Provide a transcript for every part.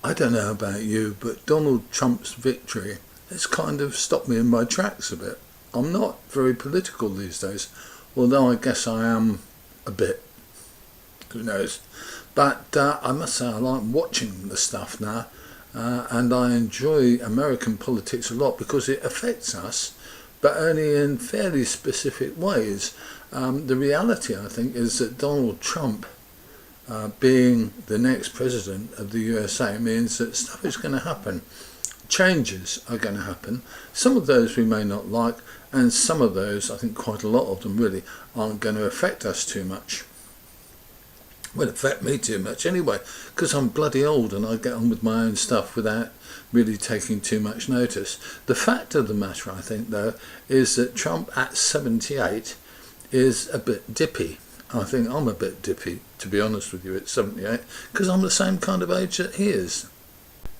I don't know about you, but Donald Trump's victory has kind of stopped me in my tracks a bit. I'm not very political these days, although I guess I am a bit. Who knows? But I must say I like watching the stuff now, and I enjoy American politics a lot because it affects us, but only in fairly specific ways. The reality, I think, is that Donald Trump being the next president of the USA means that stuff is going to happen. Changes are going to happen. Some of those we may not like, and some of those, I think quite a lot of them really, aren't going to affect us too much. Well, affect me too much anyway, because I'm bloody old and I get on with my own stuff without really taking too much notice. The fact of the matter, I think, though, is that Trump at 78 is a bit dippy. I think I'm a bit dippy, to be honest with you, at 78, because I'm the same kind of age that he is.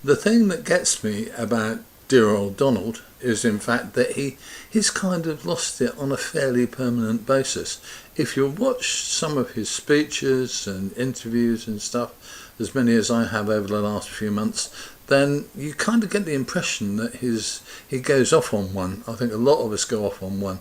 The thing that gets me about dear old Donald is, in fact, that he's kind of lost it on a fairly permanent basis. If you watch some of his speeches and interviews and stuff, as many as I have over the last few months, then you kind of get the impression that he goes off on one. I think a lot of us go off on one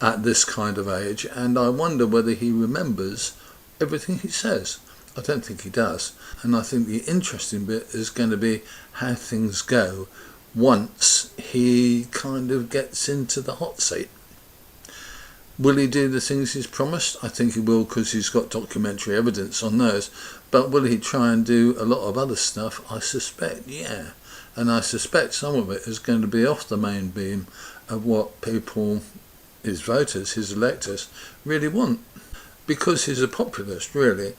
at this kind of age, and I wonder whether he remembers everything he says. I don't think he does, and I think the interesting bit is going to be how things go once he kind of gets into the hot seat. Will he do the things he's promised? I think he will, because he's got documentary evidence on those. But will he try and do a lot of other stuff? I suspect, yeah. And I suspect some of it is going to be off the main beam of what people, his voters, his electors, really want. Because he's a populist, really,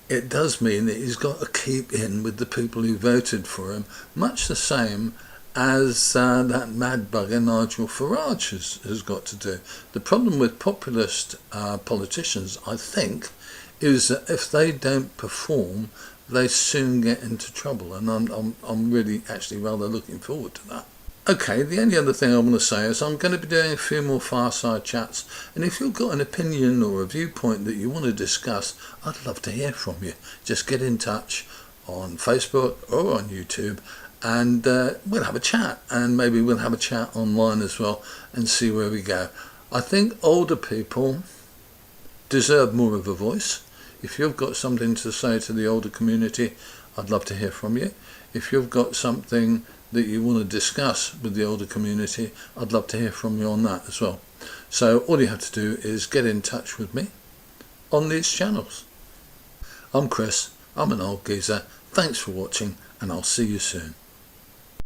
it does mean that he's got to keep in with the people who voted for him, much the same as that mad bugger Nigel Farage has got to do. The problem with populist politicians, I think, is that if they don't perform, they soon get into trouble, and I'm really actually rather looking forward to that. Okay, the only other thing I want to say is I'm going to be doing a few more fireside chats, and if you've got an opinion or a viewpoint that you want to discuss, I'd love to hear from you. Just get in touch on Facebook or on YouTube, and we'll have a chat, and maybe we'll have a chat online as well and see where we go. I think older people deserve more of a voice. If you've got something to say to the older community, I'd love to hear from you. If you've got something that you want to discuss with the older community, I'd love to hear from you on that as well. So all you have to do is get in touch with me on these channels. I'm Chris, I'm an old geezer. Thanks for watching, and I'll see you soon.